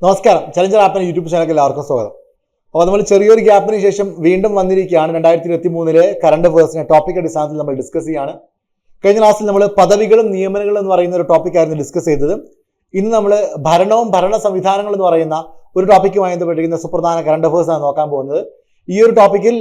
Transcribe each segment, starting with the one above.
നമസ്കാരം. ചലഞ്ചർ ആപ്പിന് യൂട്യൂബ് ചാനലിൽ എല്ലാവർക്കും സ്വാഗതം. അപ്പോൾ നമ്മൾ ചെറിയൊരു ഗ്യാപ്പിന് ശേഷം വീണ്ടും വന്നിരിക്കുകയാണ്. 2023 കറണ്ട് അഫയേഴ്സിനെ ടോപ്പിക് അടിസ്ഥാനത്തിൽ നമ്മൾ ഡിസ്കസ് ചെയ്യാണ്. കഴിഞ്ഞ ക്ലാസ്സിൽ നമ്മൾ പദവികളും നിയമനങ്ങളും എന്ന് പറയുന്ന ഒരു ടോപ്പിക്കായിരുന്നു ഡിസ്കസ് ചെയ്തത്. ഇന്ന് നമ്മൾ ഭരണവും ഭരണ സംവിധാനങ്ങളും എന്ന് പറയുന്ന ഒരു ടോപ്പിക്കുമായി ബന്ധപ്പെട്ടിരിക്കുന്ന സുപ്രധാന കറണ്ട് അഫയേഴ്സ് ആണ് നോക്കാൻ പോകുന്നത്. ഈ ഒരു ടോപ്പിക്കിൽ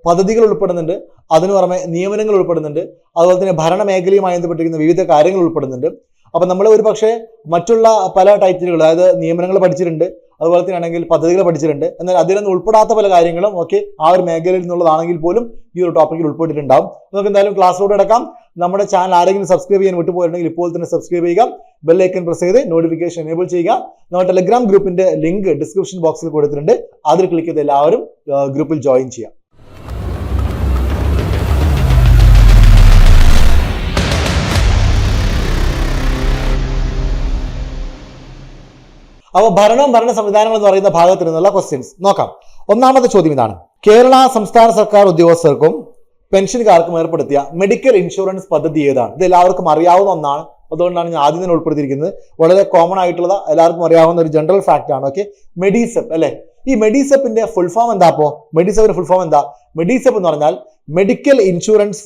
പദ്ധതികൾ ഉൾപ്പെടുന്നുണ്ട്, അതിനു പുറമെ നിയമനങ്ങൾ ഉൾപ്പെടുന്നുണ്ട്, അതുപോലെ തന്നെ ഭരണ മേഖലയുമായി ബന്ധപ്പെട്ടിരിക്കുന്ന വിവിധ കാര്യങ്ങൾ ഉൾപ്പെടുന്നുണ്ട്. അപ്പം നമ്മൾ ഒരു പക്ഷേ മറ്റുള്ള പല ടൈറ്റിലുകൾ, അതായത് നിയമനങ്ങൾ പഠിച്ചിട്ടുണ്ട്, അതുപോലെ തന്നെ ആണെങ്കിൽ പദ്ധതികൾ പഠിച്ചിട്ടുണ്ട്, എന്നാൽ അതിലൊന്നും ഉൾപ്പെടാത്ത പല കാര്യങ്ങളും ആ ഒരു മേഖലയിൽ നിന്നുള്ളതാണെങ്കിൽ പോലും ഈ ഒരു ടോപ്പിക്കിൽ ഉൾപ്പെട്ടിട്ടുണ്ടാവും. നമുക്ക് എന്തായാലും ക്ലാസ്സിലൂടെ അടക്കാം. നമ്മുടെ ചാനൽ ആരെങ്കിലും സബ്സ്ക്രൈബ് ചെയ്യാൻ വിട്ടുപോയിട്ടുണ്ടെങ്കിൽ ഇപ്പോൾ തന്നെ സബ്സ്ക്രൈബ് ചെയ്യുക, ബെല്ലൈക്കൺ പ്രസ് ചെയ്ത് നോട്ടിഫിക്കേഷൻ എനേബിൾ ചെയ്യുക. നമ്മുടെ ടെലഗ്രാം ഗ്രൂപ്പിന്റെ ലിങ്ക് ഡിസ്ക്രിപ്ഷൻ ബോക്സിൽ കൊടുത്തിട്ടുണ്ട്, അതിൽ ക്ലിക്ക് ചെയ്ത് എല്ലാവരും ഗ്രൂപ്പിൽ ജോയിൻ ചെയ്യാം. അപ്പോൾ ഭരണവും ഭരണ സംവിധാനങ്ങൾ എന്ന് പറയുന്ന ഭാഗത്തിൽ നിന്നുള്ള ക്വസ്റ്റ്യൻസ് നോക്കാം. ഒന്നാമത്തെ ചോദ്യം ഇതാണ്: കേരള സംസ്ഥാന സർക്കാർ ഉദ്യോഗസ്ഥർക്കും പെൻഷൻകാർക്കും ഏർപ്പെടുത്തിയ മെഡിക്കൽ ഇൻഷുറൻസ് പദ്ധതി ഏതാണ്? ഇത് എല്ലാവർക്കും അറിയാവുന്ന ഒന്നാണ്, അതുകൊണ്ടാണ് ഞാൻ ആദ്യം തന്നെ ഉൾപ്പെടുത്തിയിരിക്കുന്നത്. വളരെ കോമൺ ആയിട്ടുള്ള എല്ലാവർക്കും അറിയാവുന്ന ഒരു ജനറൽ ഫാക്ട് ആണ്. മെഡിസെപ്പ് അല്ലെ? ഈ മെഡിസെപ്പിന്റെ ഫുൾ ഫോം എന്താ? മെഡിസെപ്പിന്റെ ഫുൾ ഫോം എന്താ? മെഡിസെപ്പ് എന്ന് പറഞ്ഞാൽ medical insurance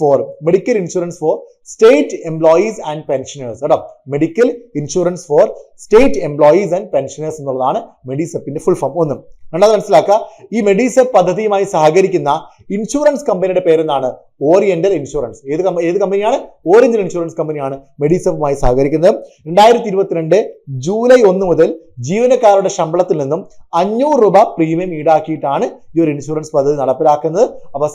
for state employees and pensioners കേട്ടോ. Medical insurance for state employees and pensioners എന്നുള്ളതാണ് മെഡിസെപ്പിന്റെ ഫുൾ ഫോം. ഒന്നും രണ്ടാമത് മനസ്സിലാക്കുക, ഈ മെഡിസെപ്പ് പദ്ധതിയുമായി സഹകരിക്കുന്ന ഇൻഷുറൻസ് കമ്പനിയുടെ പേരെന്താണ്? Oriental insurance. ഏത് കമ്പനിയാണ്? ഓറിയന്റൽ ഇൻഷുറൻസ് കമ്പനിയാണ് മെഡിസെപ്പുമായി സഹകരിക്കുന്നത്. 2022 ജൂലൈ 1 മുതൽ ജീവനക്കാരുടെ ശമ്പളത്തിൽ നിന്നും 500 രൂപ പ്രീമിയം ഈടാക്കിയിട്ടാണ് ഈ ഒരു ഇൻഷുറൻസ് പദ്ധതി നടപ്പിലാക്കുന്നത്. അപ്പൊ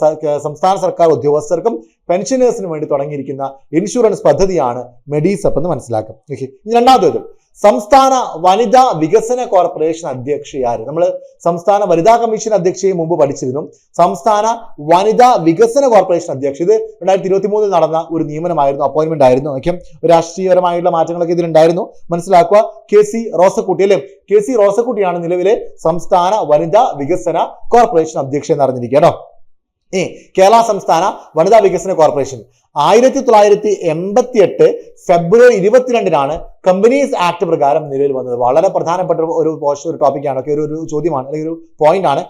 സംസ്ഥാന സർക്കാർ ഉദ്യോഗസ്ഥർക്കും പെൻഷനേഴ്സിനും വേണ്ടി തുടങ്ങിയിരിക്കുന്ന ഇൻഷുറൻസ് പദ്ധതിയാണ് മെഡിസെപ്പ് എന്ന് മനസ്സിലാക്കും. രണ്ടാമത്തേത്, സംസ്ഥാന വനിതാ വികസന കോർപ്പറേഷൻ അധ്യക്ഷയാര്? നമ്മൾ സംസ്ഥാന വനിതാ കമ്മീഷൻ അധ്യക്ഷയെ മുമ്പ് പഠിച്ചിരുന്നു. സംസ്ഥാന വനിതാ വികസന കോർപ്പറേഷൻ അധ്യക്ഷ, ഇത് 2023 നടന്ന ഒരു നിയമനമായിരുന്നു, അപ്പോയിന്റ്മെന്റ് ആയിരുന്നു. രാഷ്ട്രീയപരമായിട്ടുള്ള മാറ്റങ്ങളൊക്കെ ഇതിലുണ്ടായിരുന്നു. മനസ്സിലാക്കുക, KC റോസക്കുട്ടി അല്ലെ? KC റോസക്കുട്ടിയാണ് നിലവിലെ സംസ്ഥാന വനിതാ വികസന കോർപ്പറേഷൻ അധ്യക്ഷ എന്ന് അറിഞ്ഞിരിക്കുക കേട്ടോ. കേരള സംസ്ഥാന വനിതാ വികസന കോർപ്പറേഷൻ 1988 ഫെബ്രുവരി 22 കമ്പനീസ് ആക്ട് പ്രകാരം നിലവിൽ വന്നത്. വളരെ പ്രധാനപ്പെട്ട ഒരു ടോപ്പിക്കാണ്, ഒരു ചോദ്യമാണ്, അല്ലെങ്കിൽ ഒരു പോയിന്റ് ആണ്.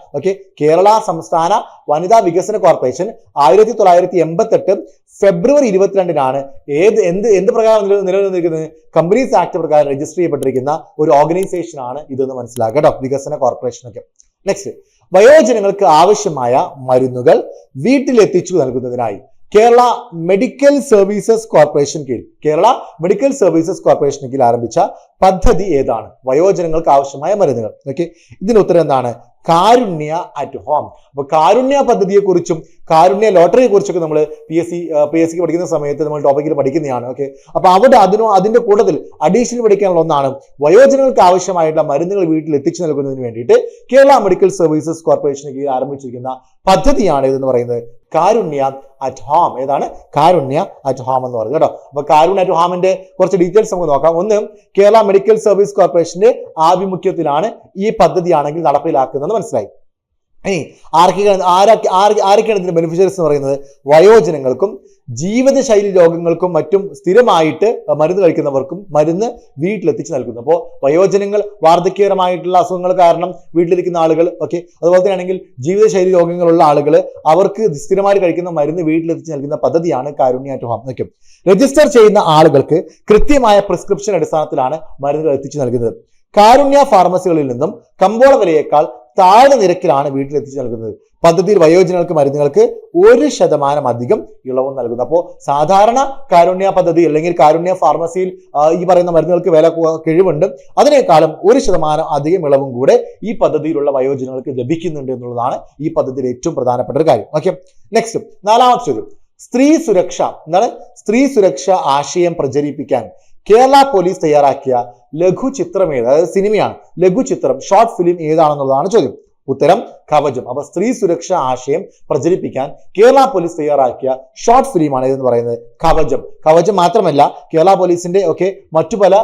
കേരള സംസ്ഥാന വനിതാ വികസന കോർപ്പറേഷൻ 1988 ഫെബ്രുവരി 22 എന്ത് പ്രകാരം നിലവിൽ വന്നിരിക്കുന്നത്? കമ്പനീസ് ആക്ട് പ്രകാരം രജിസ്റ്റർ ചെയ്യപ്പെട്ടിരിക്കുന്ന ഒരു ഓർഗനൈസേഷൻ ആണ് ഇതെന്ന് മനസ്സിലാക്കുക കേട്ടോ, വികസന കോർപ്പറേഷൻ ഒക്കെ. നെക്സ്റ്റ്, വയോജനങ്ങൾക്ക് ആവശ്യമായ മരുന്നുകൾ വീട്ടിലെത്തിച്ചു നൽകുന്നതിനായി കേരള മെഡിക്കൽ സർവീസസ് കോർപ്പറേഷൻ കീഴിൽ ആരംഭിച്ച പദ്ധതി ഏതാണ്? വയോജനങ്ങൾക്ക് ആവശ്യമായ മരുന്നുകൾ. ഇതിന് ഉത്തരം എന്താണ്? കാരുണ്യ അറ്റ് ഹോം. അപ്പൊ കാരുണ്യ പദ്ധതിയെ കുറിച്ചും കാരുണ്യ ലോട്ടറിയെ കുറിച്ചൊക്കെ നമ്മൾ PSC പഠിക്കുന്ന സമയത്ത് നമ്മൾ ടോപ്പിക്കിൽ പഠിക്കുന്നതാണ്. അപ്പൊ അവിടെ അതിന്റെ കൂട്ടത്തിൽ അഡീഷണൽ പഠിക്കാനുള്ള ഒന്നാണ് വയോജനങ്ങൾക്ക് ആവശ്യമായിട്ടുള്ള മരുന്നുകൾ വീട്ടിൽ എത്തിച്ചു നൽകുന്നതിന് വേണ്ടിയിട്ട് കേരള മെഡിക്കൽ സർവീസസ് കോർപ്പറേഷന് കീഴിൽ ആരംഭിച്ചിരിക്കുന്ന പദ്ധതിയാണ് ഇതെന്ന് പറയുന്നത് കാരുണ്യ അറ്റ് ഹോം. ഏതാണ്? കാരുണ്യ അറ്റ് ഹോം എന്ന് പറയുന്നത് കേട്ടോ. അപ്പൊ കാരുണ്യ അറ്റ് ഹോമിന്റെ കുറച്ച് ഡീറ്റെയിൽസ് നമുക്ക് നോക്കാം. ഒന്ന്, കേരള മെഡിക്കൽ സർവീസ് കോർപ്പറേഷന്റെ ആഭിമുഖ്യത്തിലാണ് ഈ പദ്ധതിയാണെങ്കിൽ നടപ്പിലാക്കുന്നത് മനസ്സിലായി. ഇനി ആരൊക്കെയാണ് ഇതിന്റെ ബെനിഫിഷ്യറീസ് എന്ന് പറയുന്നത്? വയോജനങ്ങൾക്കും ജീവിതശൈലി രോഗങ്ങൾക്കും മറ്റും സ്ഥിരമായിട്ട് മരുന്ന് കഴിക്കുന്നവർക്കും മരുന്ന് വീട്ടിലെത്തിച്ച് നൽകുന്നു. അപ്പോൾ വയോജനങ്ങൾ, വാർദ്ധക്യപരമായിട്ടുള്ള അസുഖങ്ങൾ കാരണം വീട്ടിലിരിക്കുന്ന ആളുകൾ, അതുപോലെ തന്നെ ആണെങ്കിൽ ജീവിതശൈലി രോഗങ്ങളുള്ള ആളുകൾ, അവർക്ക് സ്ഥിരമായിട്ട് കഴിക്കുന്ന മരുന്ന് വീട്ടിലെത്തിച്ച് നൽകുന്ന പദ്ധതിയാണ് കാരുണ്യ അറ്റ് ഹോം. രജിസ്റ്റർ ചെയ്യുന്ന ആളുകൾക്ക് കൃത്യമായ പ്രിസ്ക്രിപ്ഷൻ അടിസ്ഥാനത്തിലാണ് മരുന്നുകൾ എത്തിച്ചു നൽകുന്നത്. കാരുണ്യ ഫാർമസികളിൽ നിന്നും കമ്പോള വിലയേക്കാൾ താഴ്ന്ന നിരക്കിലാണ് വീട്ടിലെത്തിച്ച് നൽകുന്നത്. പദ്ധതിയിൽ വയോജനങ്ങൾക്ക് മരുന്നുകൾക്ക് 1% അധികം ഇളവും നൽകുന്നു. അപ്പോൾ സാധാരണ കാരുണ്യ പദ്ധതി അല്ലെങ്കിൽ കാരുണ്യ ഫാർമസിയിൽ ഈ പറയുന്ന മരുന്നുകൾക്ക് വില കിഴിവുണ്ട്, അതിനേക്കാളും 1% അധികം ഇളവും കൂടെ ഈ പദ്ധതിയിലുള്ള വയോജനങ്ങൾക്ക് ലഭിക്കുന്നുണ്ട് എന്നുള്ളതാണ് ഈ പദ്ധതിയുടെ ഏറ്റവും പ്രധാനപ്പെട്ട ഒരു കാര്യം. നെക്സ്റ്റ്, നാലാമത്തെ ചോദ്യം: സ്ത്രീ സുരക്ഷ എന്താണ്? സ്ത്രീ സുരക്ഷ ആശയം പ്രചരിപ്പിക്കാൻ കേരള പോലീസ് തയ്യാറാക്കിയ ലഘുചിത്രം ഏത്? അതായത് സിനിമയാണ്, ലഘുചിത്രം, ഷോർട്ട് ഫിലിം ഏതാണെന്നുള്ളതാണ് ചോദ്യം. ഉത്തരം കവചം. അപ്പൊ സ്ത്രീ സുരക്ഷ ആശയം പ്രചരിപ്പിക്കാൻ കേരള പോലീസ് തയ്യാറാക്കിയ ഷോർട്ട് ഫിലിമാണ് ഇതെന്ന് പറയുന്നത് കവചം. കവചം മാത്രമല്ല, കേരള പോലീസിന്റെ മറ്റു പല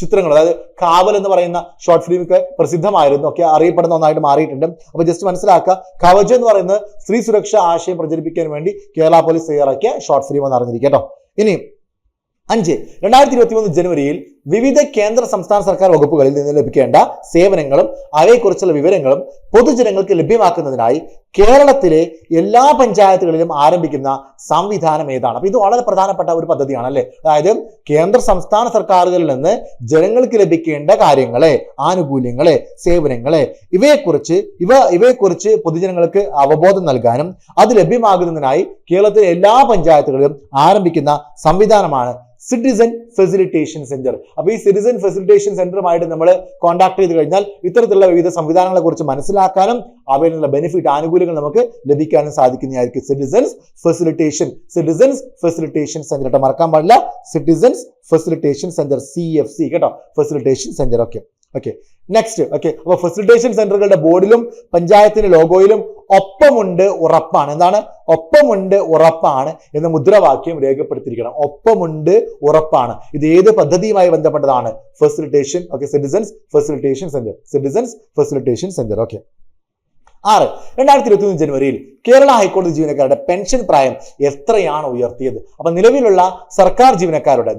ചിത്രങ്ങൾ, അതായത് കാവൽ എന്ന് പറയുന്ന ഷോർട്ട് ഫിലിം ഒക്കെ പ്രസിദ്ധമായിരുന്നു, അറിയപ്പെടുന്ന ഒന്നായിട്ട് മാറിയിട്ടുണ്ട്. അപ്പൊ ജസ്റ്റ് മനസ്സിലാക്കുക, കവചം എന്ന് പറയുന്നത് സ്ത്രീ സുരക്ഷ ആശയം പ്രചരിപ്പിക്കാൻ വേണ്ടി കേരള പോലീസ് തയ്യാറാക്കിയ ഷോർട്ട് ഫിലിം എന്ന് അറിഞ്ഞിരിക്കട്ടോ. ഇനി 5 2023 ജനുവരിയിൽ വിവിധ കേന്ദ്ര സംസ്ഥാന സർക്കാർ വകുപ്പുകളിൽ നിന്ന് ലഭിക്കേണ്ട സേവനങ്ങളും അവയെക്കുറിച്ചുള്ള വിവരങ്ങളും പൊതുജനങ്ങൾക്ക് ലഭ്യമാക്കുന്നതിനായി കേരളത്തിലെ എല്ലാ പഞ്ചായത്തുകളിലും ആരംഭിക്കുന്ന സംവിധാനം ഏതാണ്? അപ്പൊ ഇത് വളരെ പ്രധാനപ്പെട്ട ഒരു പദ്ധതിയാണ് അല്ലെ. അതായത് കേന്ദ്ര സംസ്ഥാന സർക്കാരുകളിൽ നിന്ന് ജനങ്ങൾക്ക് ലഭിക്കേണ്ട കാര്യങ്ങളെ, ആനുകൂല്യങ്ങളെ, സേവനങ്ങളെ ഇവയെക്കുറിച്ച് പൊതുജനങ്ങൾക്ക് അവബോധം നൽകാനും അത് ലഭ്യമാകുന്നതിനായി കേരളത്തിലെ എല്ലാ പഞ്ചായത്തുകളിലും ആരംഭിക്കുന്ന സംവിധാനമാണ് സിറ്റിസൺ ഫെസിലിറ്റേഷൻ സെന്റർ. അപ്പൊ ഈ സിറ്റിസൺ ഫെസിലിറ്റേഷൻ സെന്ററുമായിട്ട് നമ്മൾ കോൺടാക്ട് ചെയ്ത് കഴിഞ്ഞാൽ ഇത്തരത്തിലുള്ള വിവിധ സംവിധാനങ്ങളെ കുറിച്ച് മനസ്സിലാക്കാനും അവയിൽ നിന്നുള്ള ബെനിഫിറ്റ്, ആനുകൂല്യങ്ങൾ നമുക്ക് ലഭിക്കാനും സാധിക്കുന്നതായിരിക്കും സിറ്റിസൺസ് ഫെസിലിറ്റേഷൻ സെന്റർ. മറക്കാൻ പാടില്ല, സിറ്റിസൺസ് ഫെസിലിറ്റേഷൻ സെന്റർ, CFC കേട്ടോ, ഫെസിലിറ്റേഷൻ സെന്റർ. Okay next. അപ്പൊ ഫെസിലിറ്റേഷൻ സെന്ററുകളുടെ ബോർഡിലും പഞ്ചായത്തിന്റെ ലോഗോയിലും ഒപ്പമുണ്ട് ഉറപ്പാണ്. എന്താണ്? ഒപ്പമുണ്ട് ഉറപ്പാണ് എന്ന മുദ്രാവാക്യം രേഖപ്പെടുത്തിയിരിക്കണം. ഒപ്പമുണ്ട് ഉറപ്പാണ്. ഇത് ഏത് പദ്ധതിയുമായി ബന്ധപ്പെട്ടതാണ്? ഫെസിലിറ്റേഷൻ. Citizens facilitation centre. 6 2023 ജനുവരിയിൽ കേരള ഹൈക്കോടതി ജീവനക്കാരുടെ പെൻഷൻ പ്രായം എത്രയാണ് ഉയർത്തിയത്? അപ്പൊ നിലവിലെ സർക്കാർ ജീവനക്കാരുടെ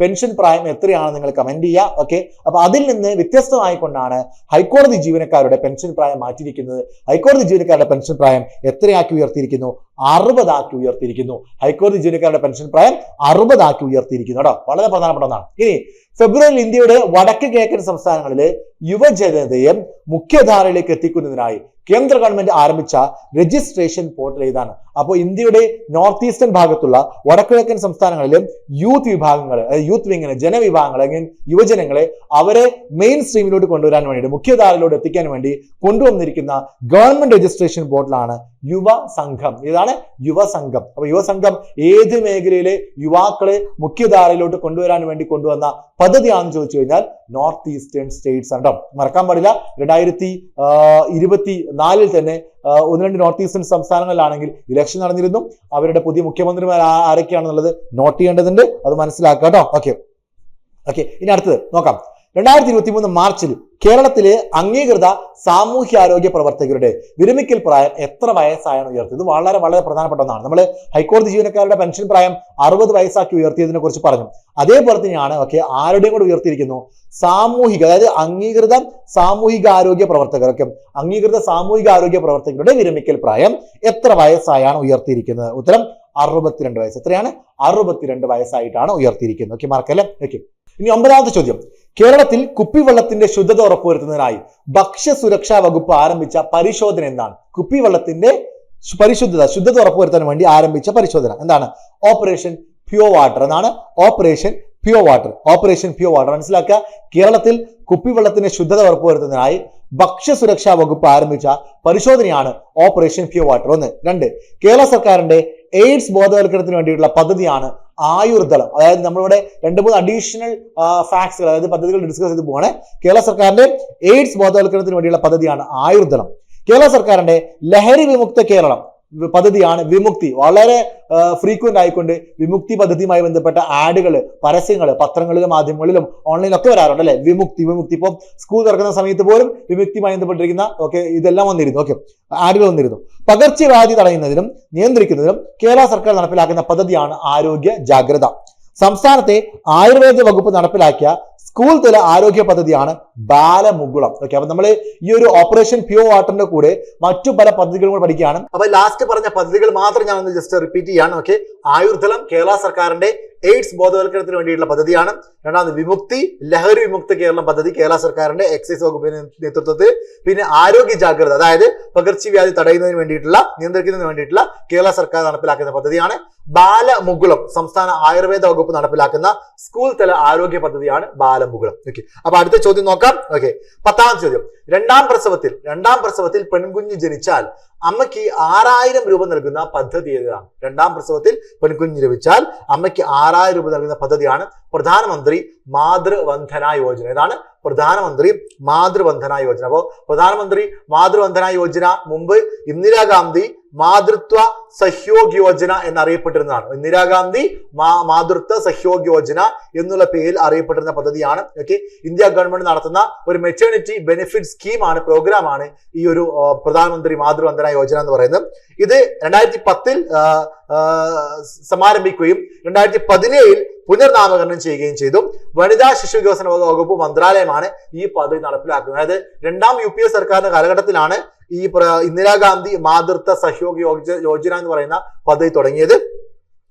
പെൻഷൻ പ്രായം എത്രയാണ് നിങ്ങൾ കമന്റ് ചെയ്യുക. അപ്പൊ അതിൽ നിന്ന് വ്യത്യസ്തമായിക്കൊണ്ടാണ് ഹൈക്കോടതി ജീവനക്കാരുടെ പെൻഷൻ പ്രായം മാറ്റിയിരിക്കുന്നത്. ഹൈക്കോടതി ജീവനക്കാരുടെ പെൻഷൻ പ്രായം എത്രയാക്കി ഉയർത്തിയിരിക്കുന്നു? 60 ആക്കി ഉയർത്തിയിരിക്കുന്നു. ഹൈക്കോടതി ജീവനക്കാരുടെ പെൻഷൻ പ്രായം 60 ആക്കി ഉയർത്തിയിരിക്കുന്നു കേട്ടോ. വളരെ പ്രധാനപ്പെട്ട ഒന്നാണ്. ഇനി ഫെബ്രുവരിയിൽ ഇന്ത്യയുടെ വടക്ക് കിഴക്കൻ സംസ്ഥാനങ്ങളിലെ യുവജനതയെ മുഖ്യധാരയിലേക്ക് എത്തിക്കുന്നതിനായി കേന്ദ്ര ഗവൺമെന്റ് ആരംഭിച്ച രജിസ്ട്രേഷൻ പോർട്ടൽ ഏതാണ്? അപ്പോൾ ഇന്ത്യയുടെ നോർത്ത് ഈസ്റ്റേൺ ഭാഗത്തുള്ള വടക്കിഴക്കൻ സംസ്ഥാനങ്ങളിലെ യൂത്ത് വിഭാഗങ്ങൾ, യൂത്ത് വിങ്ങിനെ, ജനവിഭാഗങ്ങൾ, അല്ലെങ്കിൽ യുവജനങ്ങളെ അവരെ മെയിൻ സ്ട്രീമിലോട്ട് കൊണ്ടുവരാൻ വേണ്ടി, മുഖ്യധാരയിലോട്ട് എത്തിക്കാൻ വേണ്ടി കൊണ്ടുവന്നിരിക്കുന്ന ഗവൺമെന്റ് രജിസ്ട്രേഷൻ പോർട്ടലാണ് യുവ സംഘം. ഇതാണ് യുവസംഘം. അപ്പൊ യുവസംഘം ഏത് മേഖലയിലെ യുവാക്കളെ മുഖ്യധാരയിലോട്ട് കൊണ്ടുവരാൻ വേണ്ടി കൊണ്ടുവന്ന പദ്ധതിയാണെന്ന് ചോദിച്ചു കഴിഞ്ഞാൽ നോർത്ത് ഈസ്റ്റേൺ സ്റ്റേറ്റ്സ് ആണ്. മറക്കാൻ പാടില്ല, 2024 തന്നെ 1-2 നോർത്ത് ഈസ്റ്റേൺ സംസ്ഥാനങ്ങളിലാണെങ്കിൽ ഇലക്ഷൻ നടന്നിരുന്നു. അവരുടെ പുതിയ മുഖ്യമന്ത്രിമാർ ആരൊക്കെയാണെന്നുള്ളത് നോട്ട് ചെയ്യേണ്ടതുണ്ട്, അത് മനസ്സിലാക്കുക കേട്ടോ. ഇനി അടുത്തത് നോക്കാം. 2023 മാർച്ചിൽ കേരളത്തിലെ അംഗീകൃത സാമൂഹ്യാരോഗ്യ പ്രവർത്തകരുടെ വിരമിക്കൽ പ്രായം എത്ര വയസ്സായാണ് ഉയർത്തിയത്? ഇത് വളരെ വളരെ പ്രധാനപ്പെട്ട ഒന്നാണ്. നമ്മൾ ഹൈക്കോടതി ജീവനക്കാരുടെ പെൻഷൻ പ്രായം 60 വയസ്സാക്കി ഉയർത്തിയതിനെ കുറിച്ച് പറഞ്ഞു. അതേപോലെ തന്നെയാണ് ആരുടെയും കൂടെ ഉയർത്തിയിരിക്കുന്നു, അതായത് അംഗീകൃത സാമൂഹിക ആരോഗ്യ പ്രവർത്തകരുടെ വിരമിക്കൽ പ്രായം എത്ര വയസ്സായാണ് ഉയർത്തിയിരിക്കുന്നത്? ഉത്തരം 62 വയസ്സ്. എത്രയാണ്? 62 വയസ്സായിട്ടാണ് ഉയർത്തിയിരിക്കുന്നത്. മാർക്കല്ലേ. ഇനി 9ാമത്തെ ചോദ്യം. കേരളത്തിൽ കുപ്പിവെള്ളത്തിന്റെ ശുദ്ധത ഉറപ്പുവരുത്തുന്നതിനായി ഭക്ഷ്യസുരക്ഷാ വകുപ്പ് ആരംഭിച്ച പരിശോധന എന്താണ്? കുപ്പിവെള്ളത്തിന്റെ ശുദ്ധത ഉറപ്പുവരുത്താൻ വേണ്ടി ആരംഭിച്ച പരിശോധന എന്താണ്? ഓപ്പറേഷൻ പ്യൂർ വാട്ടർ എന്നാണ്. ഓപ്പറേഷൻ പ്യൂർ വാട്ടർ മനസ്സിലാക്കുക. കേരളത്തിൽ കുപ്പിവെള്ളത്തിന്റെ ശുദ്ധത ഉറപ്പുവരുത്തുന്നതിനായി ഭക്ഷ്യസുരക്ഷാ വകുപ്പ് ആരംഭിച്ച പരിശോധനയാണ് ഓപ്പറേഷൻ പ്യൂർ വാട്ടർ. 1. 2. കേരള സർക്കാരിന്റെ എയ്ഡ്സ് ബോധവൽക്കരണത്തിന് വേണ്ടിയിട്ടുള്ള പദ്ധതിയാണ് ആയുർദളം. അതായത് നമ്മളിവിടെ 2-3 അഡീഷണൽ ഫാക്ട്സുകൾ, അതായത് പദ്ധതികൾ ഡിസ്കസ് ചെയ്ത് പോവാണ്. കേരള സർക്കാരിന്റെ എയ്ഡ്സ് ബോധവൽക്കരണത്തിന് വേണ്ടിയുള്ള പദ്ധതിയാണ് ആയുർദളം. കേരള സർക്കാരിന്റെ ലഹരി വിമുക്ത കേരളം പദ്ധതിയാണ് വിമുക്തി. വളരെ ഫ്രീക്വന്റ് ആയിക്കൊണ്ട് വിമുക്തി പദ്ധതിയുമായി ബന്ധപ്പെട്ട ആഡുകൾ, പരസ്യങ്ങൾ പത്രങ്ങളിലും മാധ്യമങ്ങളിലും ഓൺലൈനിലൊക്കെ വരാറുണ്ട് അല്ലെ. വിമുക്തി ഇപ്പം സ്കൂൾ തുറക്കുന്ന സമയത്ത് പോലും വിമുക്തിയുമായി ബന്ധപ്പെട്ടിരിക്കുന്ന ഇതെല്ലാം വന്നിരുന്നു. ആഡുകൾ വന്നിരുന്നു. പകർച്ചവ്യാധി തടയുന്നതിനും നിയന്ത്രിക്കുന്നതിനും കേരള സർക്കാർ നടപ്പിലാക്കുന്ന പദ്ധതിയാണ് ആരോഗ്യ ജാഗ്രത. സംസ്ഥാനത്തെ ആയുർവേദ വകുപ്പ് നടപ്പിലാക്കിയ സ്കൂൾ തല ആരോഗ്യ പദ്ധതിയാണ് ബാലമുകുളം. അപ്പൊ നമ്മൾ ഈ ഒരു ഓപ്പറേഷൻ പ്യൂർ വാട്ടറിന്റെ കൂടെ മറ്റു പല പദ്ധതികളും കൂടെ പഠിക്കുകയാണ്. അപ്പൊ ലാസ്റ്റ് പറഞ്ഞ പദ്ധതികൾ മാത്രം ഞാൻ ഒന്ന് ജസ്റ്റ് റിപ്പീറ്റ് ചെയ്യാണ്. ആയുർദളം കേരള സർക്കാരിന്റെ എയ്ഡ്സ് ബോധവൽക്കരണത്തിന് വേണ്ടിയിട്ടുള്ള പദ്ധതിയാണ്. 2ാമത് വിമുക്തി, ലഹരി വിമുക്ത കേരളം പദ്ധതി കേരള സർക്കാരിന്റെ എക്സൈസ് വകുപ്പിന്റെ നേതൃത്വത്തിൽ. പിന്നെ ആരോഗ്യ ജാഗ്രത, അതായത് പകർച്ചവ്യാധി തടയുന്നതിന് വേണ്ടിയിട്ടുള്ള, നിയന്ത്രിക്കുന്നതിന് വേണ്ടിയിട്ടുള്ള കേരള സർക്കാർ നടപ്പിലാക്കുന്ന പദ്ധതിയാണ് ബാലമുകുളം. സംസ്ഥാന ആയുർവേദ വകുപ്പ് നടപ്പിലാക്കുന്ന സ്കൂൾ തല ആരോഗ്യ പദ്ധതിയാണ് ബാലമുകുളം. അപ്പൊ അടുത്ത ചോദ്യം നോക്കാം. 10ാമത്തെ ചോദ്യം. രണ്ടാം പ്രസവത്തിൽ പെൺകുഞ്ഞ് ജനിച്ചാൽ അമ്മയ്ക്ക് 6000 രൂപ നൽകുന്ന പദ്ധതി ഏതാണ്? 2ാം പ്രസവത്തിൽ പെൺകുഞ്ഞ് ജനിച്ചാൽ അമ്മയ്ക്ക് 6000 രൂപ നൽകുന്ന പദ്ധതിയാണ് പ്രധാനമന്ത്രി മാതൃവന്ദന യോജന. ഏതാണ്? പ്രധാനമന്ത്രി മാതൃവന്ദന യോജന. അപ്പോൾ പ്രധാനമന്ത്രി മാതൃവന്ദന യോജന മുമ്പ് ഇന്ദിരാഗാന്ധി മാതൃത്വ സഹ്യോഗ് യോജന എന്നറിയപ്പെട്ടിരുന്നതാണ്. ഇന്ദിരാഗാന്ധി മാതൃത്വ സഹ്യോഗ് യോജന എന്നുള്ള പേരിൽ അറിയപ്പെട്ടിരുന്ന പദ്ധതിയാണ്. ഓക്കെ, ഇന്ത്യ ഗവൺമെന്റ് നടത്തുന്ന ഒരു മെറ്റേണിറ്റി ബെനിഫിറ്റ് സ്കീമാണ്, പ്രോഗ്രാമാണ് ഈ ഒരു പ്രധാനമന്ത്രി മാതൃവന്ദന യോജന എന്ന് പറയുന്നത്. ഇത് 2010 സമാരംഭിക്കുകയും 2017 പുനർനാമകരണം ചെയ്യുകയും ചെയ്തു. വനിതാ ശിശു വികസന വകുപ്പ് മന്ത്രാലയമാണ് ഈ പദ്ധതി നടപ്പിലാക്കുന്നത്. അതായത് 2ാം UPA സർക്കാരിന്റെ കാലഘട്ടത്തിലാണ് ഈ ഇന്ദിരാഗാന്ധി മാതൃത്വ സഹ്യോഗ് യോജന എന്ന് പറയുന്ന പദ്ധതി തുടങ്ങിയത്.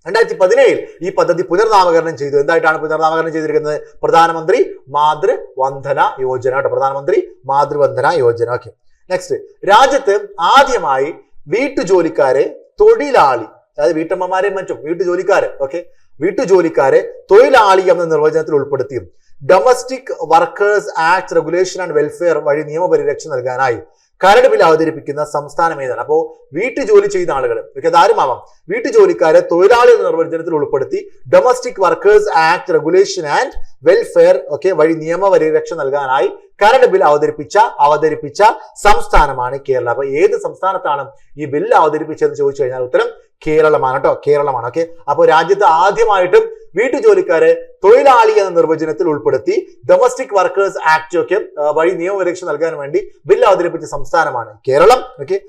2017 ഈ പദ്ധതി പുനർനാമകരണം ചെയ്തു. എന്തായിട്ടാണ് പുനർനാമകരണം ചെയ്തിരിക്കുന്നത്? പ്രധാനമന്ത്രി മാതൃവന്ദന യോജന. പ്രധാനമന്ത്രി മാതൃവന്ദന യോജന. ഓക്കെ, നെക്സ്റ്റ്, രാജ്യത്ത് ആദ്യമായി വീട്ടുജോലിക്കാരെ തൊഴിലാളി, അതായത് വീട്ടമ്മമാരെയും മറ്റും വീട്ടുജോലിക്കാരെ, ഓക്കെ, വീട്ടുജോലിക്കാരെ തൊഴിലാളി എന്ന നിർവചനത്തിൽ ഉൾപ്പെടുത്തിയും domestic workers act regulation and welfare വഴി നിയമപരിരക്ഷ നൽകാനായി കരട് ബിൽ അവതരിപ്പിക്കുന്ന സംസ്ഥാനം ഏതാണ്? അപ്പോ വീട്ടുജോലി ചെയ്യുന്ന ആളുകൾ, അതാരുമാവാം, വീട്ടുജോലിക്കാരെ തൊഴിലാളി എന്ന നിർവചനത്തിൽ ഉൾപ്പെടുത്തി domestic workers act regulation and welfare വഴി നിയമപരിരക്ഷ നൽകാനായി കരട് ബിൽ അവതരിപ്പിച്ച സംസ്ഥാനമാണ് കേരളം. അപ്പൊ ഏത് സംസ്ഥാനത്താണ് ഈ ബില്ല് അവതരിപ്പിച്ചതെന്ന് ചോദിച്ചു കഴിഞ്ഞാൽ ഉത്തരം കേരളമാണ് കേട്ടോ, കേരളമാണ്. ഓക്കെ, അപ്പോൾ രാജ്യത്ത് ആദ്യമായിട്ടും വീട്ടുജോലിക്കാരെ തൊഴിലാളി എന്ന നിർവചനത്തിൽ ഉൾപ്പെടുത്തി ഡൊമസ്റ്റിക് വർക്കേഴ്സ് ആക്ട് ഒക്കെ വഴി നിയമപരിരക്ഷ നൽകാൻ വേണ്ടി ബില്ല് അവതരിപ്പിച്ച സംസ്ഥാനമാണ് കേരളം. ഓക്കെ,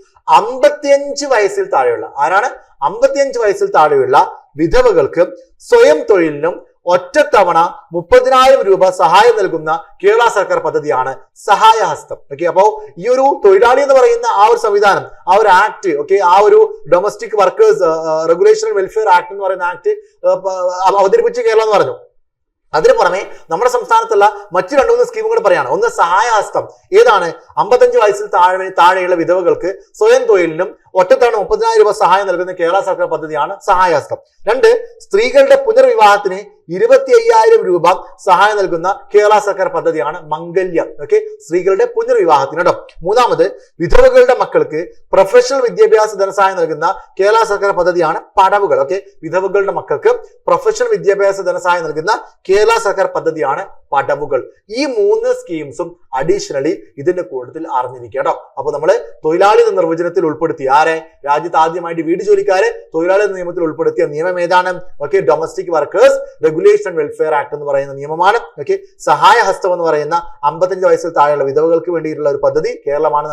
55 വയസ്സിൽ താഴെയുള്ള, ആരാണ്? 55 വയസ്സിൽ താഴെയുള്ള വിധവകൾക്ക് സ്വയം തൊഴിലിനും ഒറ്റത്തവണ 30,000 രൂപ സഹായം നൽകുന്ന കേരള സർക്കാർ പദ്ധതിയാണ് സഹായഹസ്തം. ഓക്കെ, അപ്പോൾ ഈ ഒരു തൊഴിലാളി എന്ന് പറയുന്ന ആ ഒരു സംവിധാനം, ആ ഒരു ആക്ട്, ഓക്കെ, ആ ഒരു domestic workers regulation welfare act എന്ന് പറയുന്ന ആക്ട് അവതരിപ്പിച്ച കേരളം എന്ന് പറഞ്ഞു. അതിന് പുറമെ നമ്മുടെ സംസ്ഥാനത്തുള്ള മറ്റു 2-3 സ്കീമുകൾ പറയാണ്. ഒന്ന് സഹായഹസ്തം. ഏതാണ്? 55 വയസ്സിൽ താഴെയുള്ള വിധവകൾക്ക് സ്വയം തൊഴിലിനും ഒറ്റത്തവണ 30,000 രൂപ സഹായം നൽകുന്ന കേരള സർക്കാർ പദ്ധതിയാണ് സഹായഹസ്തം. 2, സ്ത്രീകളുടെ പുനർവിവാഹത്തിന് 25,000 രൂപ സഹായം നൽകുന്ന കേരള സർക്കാർ പദ്ധതിയാണ് മംഗല്യം. ഓക്കെ, സ്ത്രീകളുടെ പുനർവിവാഹത്തിന് കേട്ടോ. 3, വിധവകളുടെ മക്കൾക്ക് പ്രൊഫഷണൽ വിദ്യാഭ്യാസ ധനസഹായം നൽകുന്ന കേരള സർക്കാർ പദ്ധതിയാണ് പടവുകൾ. ഓക്കെ, വിധവകളുടെ മക്കൾക്ക് പ്രൊഫഷണൽ വിദ്യാഭ്യാസ ധനസഹായം നൽകുന്ന കേരള സർക്കാർ പദ്ധതിയാണ് പടവുകൾ. ഈ 3 സ്കീംസും അഡീഷണലി ഇതിന്റെ കൂട്ടത്തിൽ അറിഞ്ഞിരിക്കുക കേട്ടോ. അപ്പൊ നമ്മള് തൊഴിലാളി എന്ന നിർവചനത്തിൽ ഉൾപ്പെടുത്തി ആരെ? രാജ്യത്ത് ആദ്യമായിട്ട് വീട്ടുജോലിക്കാരെ തൊഴിലാളി എന്ന നിയമത്തിൽ ഉൾപ്പെടുത്തിയ നിയമം ഏതാണ്? Okay, domestic workers regulation and welfare act എന്ന് പറയുന്ന നിയമമാണ്. ഓക്കെ, സഹായഹസ്തം എന്ന് പറയുന്ന 55 വയസ്സിൽ താഴെയുള്ള വിധവകൾക്ക് വേണ്ടിയിട്ടുള്ള ഒരു പദ്ധതി കേരളമാണ്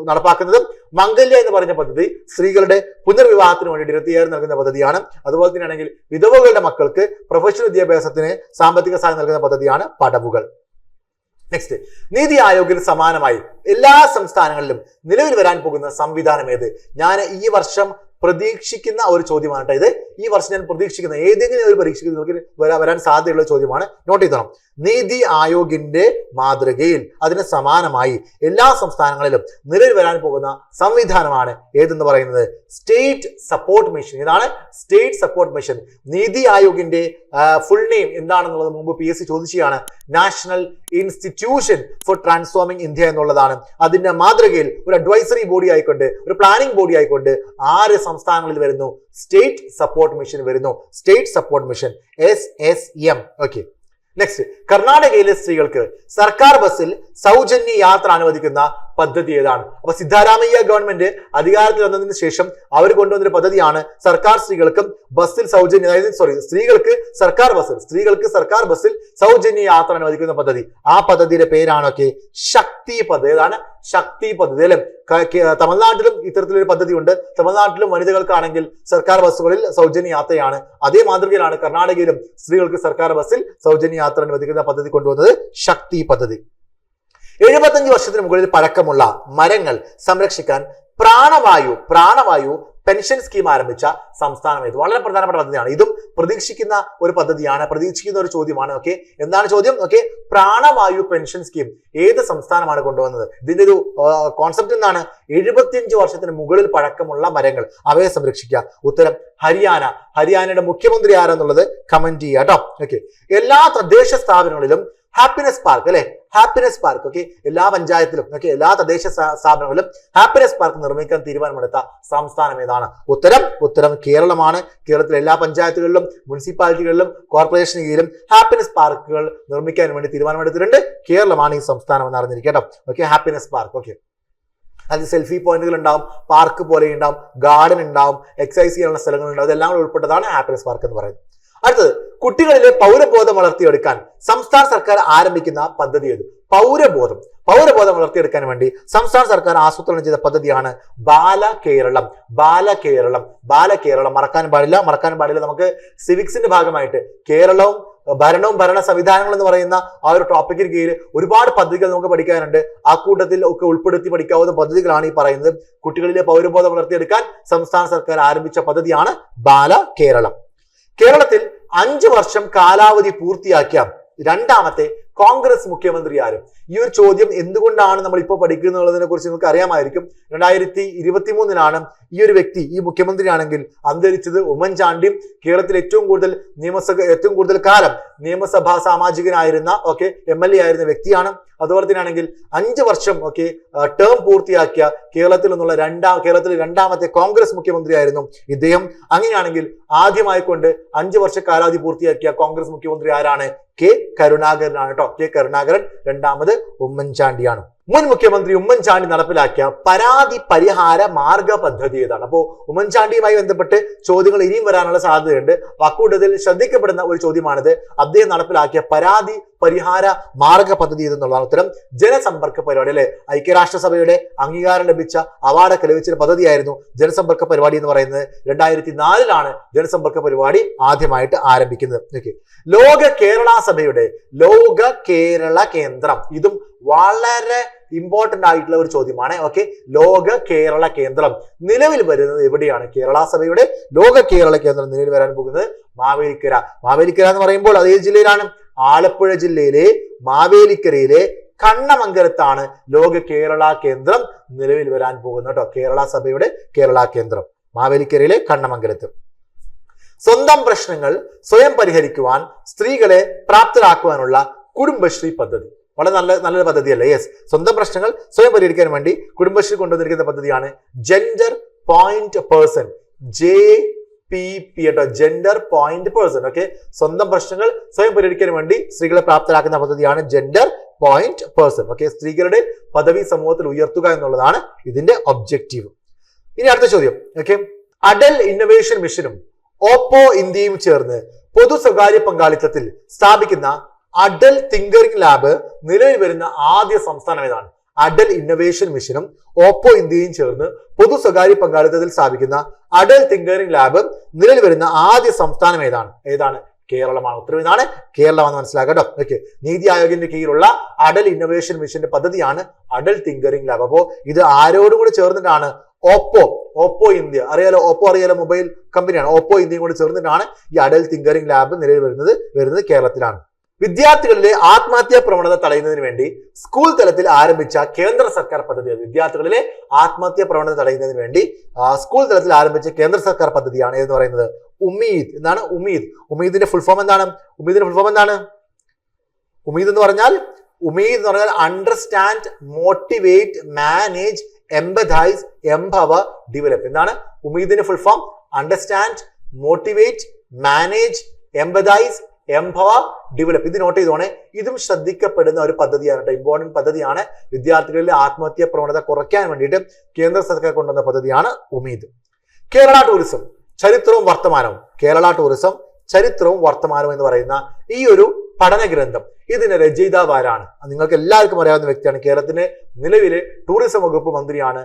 നടപ്പാക്കുന്നത്. മംഗല്യ എന്ന് പറഞ്ഞ പദ്ധതി സ്ത്രീകളുടെ പുനർവിവാഹത്തിന് വേണ്ടി 25,000 നൽകുന്ന പദ്ധതിയാണ്. അതുപോലെ തന്നെയാണെങ്കിൽ വിധവകളുടെ മക്കൾക്ക് പ്രൊഫഷണൽ വിദ്യാഭ്യാസത്തിന് സാമ്പത്തിക സഹായം നൽകുന്ന പദ്ധതിയാണ് പടവുകൾ. നെക്സ്റ്റ്, നീതി ആയോഗിന് സമാനമായി എല്ലാ സംസ്ഥാനങ്ങളിലും നിലവിൽ വരാൻ പോകുന്ന സംവിധാനം ഏത്? ഞാൻ ഈ വർഷം പ്രതീക്ഷിക്കുന്ന ഒരു ചോദ്യമാണ് കേട്ടോ ഇത്. ഈ വർഷം ഞാൻ പ്രതീക്ഷിക്കുന്ന ഏതെങ്കിലും ഒരു പരീക്ഷയ്ക്ക് വരാൻ സാധ്യതയുള്ള ചോദ്യമാണ്. നോട്ട് ചെയ്തോണം. നീതി ആയോഗിന്റെ മാതൃകയിൽ അതിന് സമാനമായി എല്ലാ സംസ്ഥാനങ്ങളിലും നിലവിൽ വരാൻ പോകുന്ന സംവിധാനമാണ് ഏതെന്ന് പറയുന്നത് സ്റ്റേറ്റ് സപ്പോർട്ട് മിഷൻ. ഇതാണ് സ്റ്റേറ്റ് സപ്പോർട്ട് മിഷൻ. നീതി ആയോഗിന്റെ ഫുൾ നെയിം എന്താണെന്നുള്ളത് മുമ്പ് PSC ചോദിച്ചതാണ്. National institution for transforming India എന്നുള്ളതാണ്. അതിന്റെ മാതൃകയിൽ ഒരു അഡ്വൈസറി ബോഡി ആയിക്കൊണ്ട്, ഒരു പ്ലാനിംഗ് ബോഡി ആയിക്കൊണ്ട് 6 സംസ്ഥാനങ്ങളിൽ വരുന്നു സ്റ്റേറ്റ് സപ്പോർട്ട് മിഷൻ വരുന്നു. State support mission SSM. Okay, next, കർണാടകയിലെ സ്ത്രീകൾക്ക് സർക്കാർ ബസ്സിൽ സൗജന്യ യാത്ര അനുവദിക്കുന്ന പദ്ധതി ഏതാണ്? അപ്പൊ സിദ്ധാരാമയ്യ ഗവൺമെന്റ് അധികാരത്തിൽ വന്നതിന് ശേഷം അവർ കൊണ്ടുവന്നൊരു പദ്ധതിയാണ് സർക്കാർ സ്ത്രീകൾക്കും ബസ്സിൽ സൗജന്യ, അതായത് സ്ത്രീകൾക്ക് സർക്കാർ ബസ്സിൽ സൗജന്യ യാത്ര അനുവദിക്കുന്ന പദ്ധതി. ആ പദ്ധതിയുടെ പേരാണൊക്കെ ശക്തി പദ്ധതി. ഏതാണ്? ശക്തി പദ്ധതി അല്ലെ? തമിഴ്നാട്ടിലും ഇത്തരത്തിലൊരു പദ്ധതി ഉണ്ട്. തമിഴ്നാട്ടിലും വനിതകൾക്കാണെങ്കിൽ സർക്കാർ ബസ്സുകളിൽ സൗജന്യ യാത്രയാണ്. അതേ മാതൃകയിലാണ് കർണാടകയിലും സ്ത്രീകൾക്ക് സർക്കാർ ബസ്സിൽ സൗജന്യ യാത്ര അനുവദിക്കുന്ന പദ്ധതി കൊണ്ടുവന്നത് ശക്തി പദ്ധതി. 75 വർഷത്തിന് മുകളിൽ പഴക്കമുള്ള മരങ്ങൾ സംരക്ഷിക്കാൻ പ്രാണവായു പെൻഷൻ സ്കീം ആരംഭിച്ച സംസ്ഥാനം ഇത്. വളരെ പ്രധാനപ്പെട്ട പദ്ധതിയാണ്. ഇതും പ്രതീക്ഷിക്കുന്ന ഒരു പദ്ധതിയാണ്, പ്രതീക്ഷിക്കുന്ന ഒരു ചോദ്യമാണ്. ഓക്കെ, എന്താണ് ചോദ്യം? ഓക്കെ, പ്രാണവായു പെൻഷൻ സ്കീം ഏത് സംസ്ഥാനമാണ് കൊണ്ടുവന്നത്? ഇതിന്റെ ഒരു കോൺസെപ്റ്റ് എന്താണ്? 75 വർഷത്തിന് മുകളിൽ പഴക്കമുള്ള മരങ്ങൾ, അവയെ സംരക്ഷിക്കുക. ഉത്തരം ഹരിയാന. ഹരിയാനയുടെ മുഖ്യമന്ത്രി ആരെന്നുള്ളത് കമന്റ് ചെയ്യുക കേട്ടോ. ഓക്കെ, എല്ലാ തദ്ദേശ സ്ഥാപനങ്ങളിലും ഹാപ്പിനെസ് പാർക്ക് അല്ലെ? Happiness park. ഓക്കെ, എല്ലാ പഞ്ചായത്തിലും എല്ലാ തദ്ദേശ സ്ഥാപനങ്ങളിലും ഹാപ്പിനെസ് പാർക്ക് നിർമ്മിക്കാൻ തീരുമാനമെടുത്ത സംസ്ഥാനം ഏതാണ്? ഉത്തരം കേരളമാണ്. കേരളത്തിലെ എല്ലാ പഞ്ചായത്തുകളിലും മുനിസിപ്പാലിറ്റികളിലും കോർപ്പറേഷൻ കീഴിലും ഹാപ്പിനെസ് പാർക്കുകൾ നിർമ്മിക്കാൻ വേണ്ടി തീരുമാനമെടുത്തിട്ടുണ്ട്. കേരളമാണ് ഈ സംസ്ഥാനം എന്ന് അറിഞ്ഞിരിക്കട്ടോ. Okay, happiness park. ഓക്കെ, അത് സെൽഫി പോയിന്റുകൾ ഉണ്ടാവും, പാർക്ക് പോലെ ഉണ്ടാവും, ഗാർഡൻ ഉണ്ടാവും, എക്സസൈസ് ചെയ്യാനുള്ള സ്ഥലങ്ങൾ ഉണ്ടാവും. ഇതെല്ലാം കൂടെ ഉൾപ്പെട്ടതാണ് ഹാപ്പിനെസ് പാർക്ക് എന്ന് പറയുന്നത്. അടുത്തത്, കുട്ടികളിലെ പൗരബോധം വളർത്തിയെടുക്കാൻ സംസ്ഥാന സർക്കാർ ആരംഭിക്കുന്ന പദ്ധതി ഏത്? പൗരബോധം വളർത്തിയെടുക്കാൻ വേണ്ടി സംസ്ഥാന സർക്കാർ ആസൂത്രണം ചെയ്ത പദ്ധതിയാണ് ബാലകേരളം. മറക്കാൻ പാടില്ല. നമുക്ക് സിവിക്സിന്റെ ഭാഗമായിട്ട് കേരളവും ഭരണവും ഭരണ സംവിധാനങ്ങൾ എന്ന് പറയുന്ന ആ ഒരു ടോപ്പിക്കിന് കീഴിൽ ഒരുപാട് പദ്ധതികൾ നമുക്ക് പഠിക്കാനുണ്ട്. ആ കൂട്ടത്തിൽ ഒക്കെ ഉൾപ്പെടുത്തി പഠിക്കാവുന്ന പദ്ധതികളാണ് ഈ പറയുന്നത്. കുട്ടികളിലെ പൗരബോധം വളർത്തിയെടുക്കാൻ സംസ്ഥാന സർക്കാർ ആരംഭിച്ച പദ്ധതിയാണ് ബാലകേരളം. കേരളത്തിൽ 5 വർഷം കാലാവധി പൂർത്തിയാക്കിയ രണ്ടാമത്തെ കോൺഗ്രസ് മുഖ്യമന്ത്രി ആര്? ഈ ഒരു ചോദ്യം എന്തുകൊണ്ടാണ് നമ്മൾ ഇപ്പോൾ പഠിക്കുന്നതിനെ കുറിച്ച് നിങ്ങൾക്ക് അറിയാമായിരിക്കും. 2023 ഈ ഒരു വ്യക്തി, ഈ മുഖ്യമന്ത്രിയാണെങ്കിൽ അന്തരിച്ചത് ഉമ്മൻചാണ്ടിയും കേരളത്തിൽ ഏറ്റവും കൂടുതൽ കാലം നിയമസഭാ സാമാജികനായിരുന്ന MLA ആയിരുന്ന വ്യക്തിയാണ്. അതുപോലെ തന്നെയാണെങ്കിൽ 5 വർഷം ടേം പൂർത്തിയാക്കിയ കേരളത്തിലെ രണ്ടാമത്തെ കോൺഗ്രസ് മുഖ്യമന്ത്രിയായിരുന്നു ഇദ്ദേഹം. അങ്ങനെയാണെങ്കിൽ ആദ്യമായിക്കൊണ്ട് 5 വർഷ കാലാവധി പൂർത്തിയാക്കിയ കോൺഗ്രസ് മുഖ്യമന്ത്രി ആരാണ്? കെ കരുണാകരനാണ് കേട്ടോ. കെ കരുണാകരൻ, രണ്ടാമത് ഉമ്മൻചാണ്ടിയാണ്. മുൻ മുഖ്യമന്ത്രി ഉമ്മൻചാണ്ടി നടപ്പിലാക്കിയ പരാതി പരിഹാര മാർഗ പദ്ധതി ഏതാണ്? അപ്പോൾ ഉമ്മൻചാണ്ടിയുമായി ബന്ധപ്പെട്ട് ചോദ്യങ്ങൾ ഇനിയും വരാനുള്ള സാധ്യതയുണ്ട്. അക്കൂട്ടത്തിൽ ശ്രദ്ധിക്കപ്പെടുന്ന ഒരു ചോദ്യമാണിത്. അദ്ദേഹം നടപ്പിലാക്കിയ പരാതി പരിഹാര മാർഗ പദ്ധതി എന്നുള്ളതാണ് ഉത്തരം. ജനസമ്പർക്ക പരിപാടി അല്ലെ, ഐക്യരാഷ്ട്രസഭയുടെ അംഗീകാരം ലഭിച്ച അവാർഡൊക്കെ ലഭിച്ച പദ്ധതിയായിരുന്നു ജനസമ്പർക്ക പരിപാടി എന്ന് പറയുന്നത്. 2004 ജനസമ്പർക്ക പരിപാടി ആദ്യമായിട്ട് ആരംഭിക്കുന്നത്. ലോക കേരള സഭയുടെ ലോക കേരള കേന്ദ്രം, ഇതും വളരെ ഇമ്പോർട്ടന്റ് ആയിട്ടുള്ള ഒരു ചോദ്യമാണ്. ലോക കേരള കേന്ദ്രം നിലവിൽ വരുന്നത് എവിടെയാണ്? കേരള സഭയുടെ ലോക കേരള കേന്ദ്രം നിലവിൽ വരാൻ പോകുന്നത് മാവേലിക്കര എന്ന് പറയുമ്പോൾ അത് ഏത് ജില്ലയിലാണ്? ആലപ്പുഴ ജില്ലയിലെ മാവേലിക്കരയിലെ കണ്ണമംഗലത്താണ് ലോക കേരള കേന്ദ്രം നിലവിൽ വരാൻ പോകുന്നത് കേട്ടോ. കേരള സഭയുടെ കേരള കേന്ദ്രം മാവേലിക്കരയിലെ കണ്ണമംഗലത്ത്. സ്വന്തം പ്രശ്നങ്ങൾ സ്വയം പരിഹരിക്കുവാൻ സ്ത്രീകളെ പ്രാപ്തരാക്കുവാനുള്ള കുടുംബശ്രീ പദ്ധതി വളരെ നല്ലൊരു പദ്ധതിയല്ലേ? യെസ്, സ്വന്തം പ്രശ്നങ്ങൾ സ്വയം പരിഹരിക്കാൻ വേണ്ടി കുടുംബശ്രീ കൊണ്ടുവന്നിരിക്കുന്ന പദ്ധതിയാണ് ജെൻഡർ പോയിന്റ് പേഴ്സൺ, JPP കേട്ടോ, ജെൻഡർ പോയിന്റ് പേഴ്സൺ. സ്വന്തം പ്രശ്നങ്ങൾ സ്വയം പരിഹരിക്കാൻ വേണ്ടി സ്ത്രീകളെ പ്രാപ്തരാക്കുന്ന പദ്ധതിയാണ് ജെൻഡർ പോയിന്റ് പേഴ്സൺ. സ്ത്രീകളുടെ പദവി സമൂഹത്തിൽ ഉയർത്തുക എന്നുള്ളതാണ് ഇതിന്റെ ഒബ്ജക്റ്റീവ്. ഇനി അടുത്ത ചോദ്യം. അടൽ ഇന്നൊവേഷൻ മിഷനും ഓപ്പോ ഇന്ത്യയും ചേർന്ന് പൊതു സ്വകാര്യ പങ്കാളിത്തത്തിൽ സ്ഥാപിക്കുന്ന അടൽ തിങ്കറിംഗ് ലാബ് നിലവിൽ വരുന്ന ആദ്യ സംസ്ഥാനം ഏതാണ്? അടൽ ഇന്നൊവേഷൻ മിഷനും ഓപ്പോ ഇന്ത്യയും ചേർന്ന് പൊതു സ്വകാര്യ പങ്കാളിത്തത്തിൽ സ്ഥാപിക്കുന്ന അടൽ തിങ്കറിംഗ് ലാബ് നിലവിൽ വരുന്ന ആദ്യ സംസ്ഥാനം ഏതാണ്? കേരളമാണ്. ഉത്തരം ഇതാണ്, കേരളമാണെന്ന് മനസ്സിലാക്കട്ടോ. നീതി ആയോഗിന്റെ കീഴിലുള്ള അടൽ ഇന്നൊവേഷൻ മിഷന്റെ പദ്ധതിയാണ് അടൽ തിങ്കറിംഗ് ലാബ്. അപ്പോ ഇത് ആരോടും കൂടി ചേർന്നിട്ടാണ്? ഓപ്പോ ഇന്ത്യ അറിയാലോ, മൊബൈൽ കമ്പനിയാണ്. ഓപ്പോ ഇന്ത്യയും കൂടി ചേർന്നിട്ടാണ് ഈ അടൽ തിങ്കറിംഗ് ലാബ് നിലവിൽ വരുന്നത് കേരളത്തിലാണ്. വിദ്യാർത്ഥികളിലെ ആത്മഹത്യാ പ്രവണത തടയുന്നതിന് വേണ്ടി സ്കൂൾ തലത്തിൽ ആരംഭിച്ച കേന്ദ്ര സർക്കാർ പദ്ധതി. വിദ്യാർത്ഥികളിലെ ആത്മഹത്യാ പ്രവണത തടയുന്നതിന് വേണ്ടി സ്കൂൾ തലത്തിൽ ആരംഭിച്ച കേന്ദ്ര സർക്കാർ പദ്ധതിയാണ് എന്ന് പറയുന്നത് ഉമീദ്. എന്താണ് ഉമീദ്? ഉമീദിന്റെ ഫുൾ ഫോം എന്താണ്? ഉമീദ് എന്ന് പറഞ്ഞാൽ understand, motivate, manage, empathise, empower, develop. എന്താണ് ഉമീദിന്റെ full form? Understand, motivate, manage, empathise, empower, develop. ഇത് നോട്ട് ചെയ്തോണേ. ഇതും ശ്രദ്ധിക്കപ്പെടുന്ന ഒരു പദ്ധതിയാണ് കേട്ടോ. ഇമ്പോർട്ടന്റ് പദ്ധതിയാണ്. വിദ്യാർത്ഥികളിലെ ആത്മഹത്യാ പ്രവണത കുറയ്ക്കാൻ വേണ്ടിയിട്ട് കേന്ദ്ര സർക്കാർ കൊണ്ടുവന്ന പദ്ധതിയാണ് ഉമീദ്. കേരള ടൂറിസം ചരിത്രവും വർത്തമാനവും എന്ന് പറയുന്ന ഈ ഒരു പഠന ഗ്രന്ഥം, ഇതിന്റെ രചയിതാവ് ആരാണ്? നിങ്ങൾക്ക് എല്ലാവർക്കും അറിയാവുന്ന വ്യക്തിയാണ്. കേരളത്തിന്റെ നിലവിലെ ടൂറിസം വകുപ്പ് മന്ത്രിയാണ്.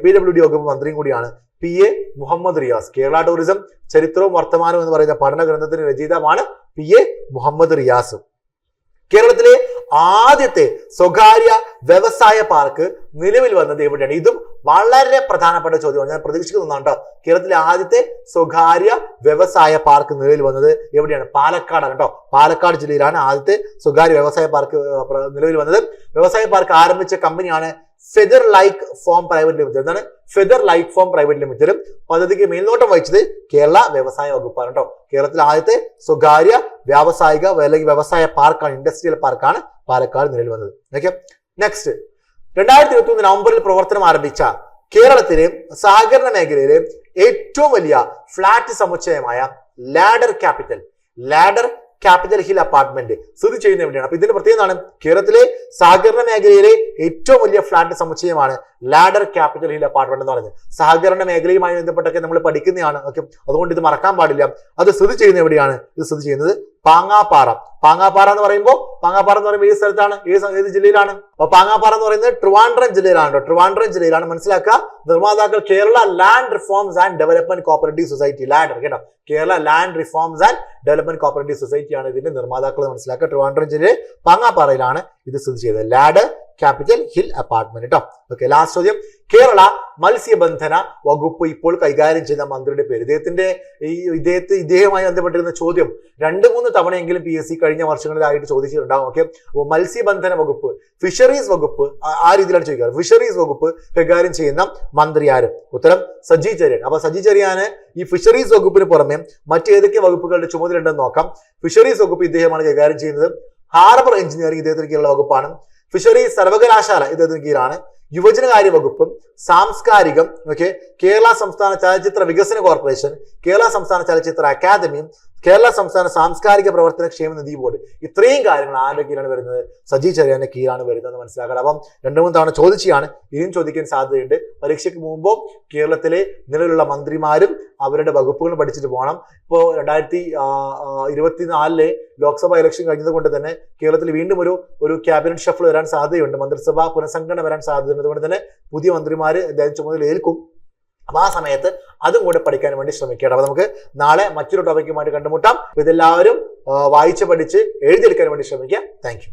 PWD വകുപ്പ് മന്ത്രിയും കൂടിയാണ് PA മുഹമ്മദ് റിയാസ്. കേരള ടൂറിസം ചരിത്രവും വർത്തമാനവും എന്ന് പറയുന്ന പഠന ഗ്രന്ഥത്തിന്റെ രചയിതാവാണ് PA മുഹമ്മദ് റിയാസ്. കേരളത്തിലെ ആദ്യത്തെ സ്വകാര്യ വ്യവസായ പാർക്ക് നിലവിൽ വന്നത് എവിടെയാണ്? ഇതും വളരെ പ്രധാനപ്പെട്ട ചോദ്യമാണ്, ഞാൻ പ്രതീക്ഷിക്കുന്നതാണ് കേട്ടോ. കേരളത്തിലെ ആദ്യത്തെ സ്വകാര്യ വ്യവസായ പാർക്ക് നിലവിൽ വന്നത് എവിടെയാണ്? പാലക്കാടാണ് കേട്ടോ. പാലക്കാട് ജില്ലയിലാണ് ആദ്യത്തെ സ്വകാര്യ വ്യവസായ പാർക്ക് നിലവിൽ വന്നത്. വ്യവസായ പാർക്ക് ആരംഭിച്ച കമ്പനിയാണ് feather like form private limited. എന്താണ് ഫെദർ ലൈക്ക് ഫോം പ്രൈവറ്റ് ലിമിറ്റഡും പദ്ധതിക്ക് മേൽനോട്ടം വഹിച്ചത് കേരള വ്യവസായ വകുപ്പാണ് കേട്ടോ. കേരളത്തിലെ ആദ്യത്തെ സ്വകാര്യ വ്യാവസായിക അല്ലെങ്കിൽ വ്യവസായ പാർക്കാണ്, ഇൻഡസ്ട്രിയൽ പാർക്കാണ് പാലക്കാട് നിലവിൽ വന്നത്. നെക്സ്റ്റ്, 2021 നവംബറിൽ പ്രവർത്തനം ആരംഭിച്ച കേരളത്തിലെ സഹകരണ മേഖലയിലെ ഏറ്റവും വലിയ ഫ്ലാറ്റ് സമുച്ചയമായ ലാഡർ ക്യാപിറ്റൽ ഹിൽ അപ്പാർട്ട്മെന്റ് സ്ഥിതി ചെയ്യുന്ന എവിടെയാണ്? അപ്പൊ ഇതിന്റെ പ്രത്യേകത എന്താണ്? കേരളത്തിലെ സഹകരണ മേഖലയിലെ ഏറ്റവും വലിയ ഫ്ലാറ്റ് സമുച്ചയമാണ് ലാഡർ ക്യാപിറ്റൽ ഹിൽ അപ്പാർട്ട്മെന്റ് എന്ന് പറയുന്നത്. സഹകരണ മേഖലയുമായി ബന്ധപ്പെട്ടൊക്കെ നമ്മൾ പഠിക്കുന്നതാണ്. ഓക്കെ, അതുകൊണ്ട് ഇത് മറക്കാൻ പാടില്ല. അത് സ്ഥിതി ചെയ്യുന്ന എവിടെയാണ്? ഇത് സ്ഥിതി ചെയ്യുന്നത് പാങ്ങാപ്പാറ. പാങ്ങാപ്പാറ എന്ന് പറയുമ്പോൾ ഏത് സ്ഥലത്താണ്? ഏത് ജില്ലയിലാണ്? അപ്പൊ പാങ്ങാപ്പാറ എന്ന് പറയുന്നത് ട്രിവാൻഡ്രം ജില്ലയിലാണ്. ട്രിവാൻഡ്രം ജില്ലയിലാണ്. മനസ്സിലാക്കുക. നിർമ്മാതാക്കൾ Kerala land reforms and development cooperative society, Ladder കേട്ടോ. Kerala land reforms and development cooperative സൊസൈറ്റിയാണ് ഇതിന്റെ നിർമ്മാതാക്കൾ. മനസ്സിലാക്കുക. ട്രിവാൻഡ്രം ജില്ലയിലെ പാങ്ങാപ്പാറയിലാണ് ഇത് സ്ഥിതി ചെയ്തത്. ലാഡർ ക്യാപിറ്റൽ ഹിൽ അപ്പാർട്ട്മെന്റ് കേട്ടോ. ഓക്കെ, ലാസ്റ്റ് ചോദ്യം. കേരള മത്സ്യബന്ധന വകുപ്പ് ഇപ്പോൾ കൈകാര്യം ചെയ്ത മന്ത്രിയുടെ പേര്. ഇദ്ദേഹവുമായി ബന്ധപ്പെട്ടിരുന്ന ചോദ്യം 2-3 തവണയെങ്കിലും PSC കഴിഞ്ഞ വർഷങ്ങളിലായിട്ട് ചോദിച്ചിട്ടുണ്ടാവും. ഓക്കെ, അപ്പോൾ മത്സ്യബന്ധന വകുപ്പ്, ഫിഷറീസ് വകുപ്പ്, ആ രീതിയിലാണ് ചോദിക്കുക. ഫിഷറീസ് വകുപ്പ് കൈകാര്യം ചെയ്യുന്ന മന്ത്രി ആര്? ഉത്തരം സജി ചെറിയാൻ. അപ്പൊ സജി ചെറിയാന് ഈ ഫിഷറീസ് വകുപ്പിന് പുറമെ മറ്റേതൊക്കെ വകുപ്പുകളുടെ ചുമതല ഉണ്ടെന്ന് നോക്കാം. ഫിഷറീസ് വകുപ്പ് ഇദ്ദേഹമാണ് കൈകാര്യം ചെയ്യുന്നത്. ഹാർബർ എഞ്ചിനീയറിംഗ് ഇദ്ദേഹത്തിന് കീഴിലുള്ള വകുപ്പാണ്. ഫിഷറീസ് സർവകലാശാല ഇദ്ദേഹത്തിന് കീഴിലാണ്. യുവജനകാര്യ വകുപ്പും സാംസ്കാരികം, ഓക്കെ, കേരള സംസ്ഥാന ചലച്ചിത്ര വികസന കോർപ്പറേഷൻ, കേരള സംസ്ഥാന ചലച്ചിത്ര അക്കാദമിയും കേരള സംസ്ഥാന സാംസ്കാരിക പ്രവർത്തന ക്ഷേമ നിധി ബോർഡ്, ഇത്രയും കാര്യങ്ങൾ ആരുടെ കീഴിലാണ് വരുന്നത്? സജി ചെറിയാന്റെ കീഴിലാണ് വരുന്നത്. മനസ്സിലാക്കണം. അപ്പം 2-3 തവണ ചോദിച്ചാണ്, ഇനിയും ചോദിക്കാൻ സാധ്യതയുണ്ട്. പരീക്ഷയ്ക്ക് മുമ്പോ കേരളത്തിലെ നിലവിലുള്ള മന്ത്രിമാരും അവരുടെ വകുപ്പുകളും പഠിച്ചിട്ട് പോകണം. ഇപ്പോൾ 2024 ലോക്സഭാ ഇലക്ഷൻ കഴിഞ്ഞത് കൊണ്ട് തന്നെ കേരളത്തിൽ വീണ്ടും ഒരു ക്യാബിനറ്റ് ഷഫിൾ വരാൻ സാധ്യതയുണ്ട്. മന്ത്രിസഭ പുനഃസംഘടന വരാൻ സാധ്യതയുണ്ട്. അതുകൊണ്ട് തന്നെ പുതിയ മന്ത്രിമാര് അദ്ദേഹം ചുമതല ഏൽക്കും. അപ്പൊ ആ സമയത്ത് അതും കൂടെ പഠിക്കാൻ വേണ്ടി ശ്രമിക്കണം. അപ്പൊ നമുക്ക് നാളെ മറ്റൊരു ടോപ്പിക്കുമായിട്ട് കണ്ടുമുട്ടാം. ഇതെല്ലാവരും വായിച്ച് പഠിച്ച് എഴുതിയെടുക്കാൻ വേണ്ടി ശ്രമിക്കാം. Thank you.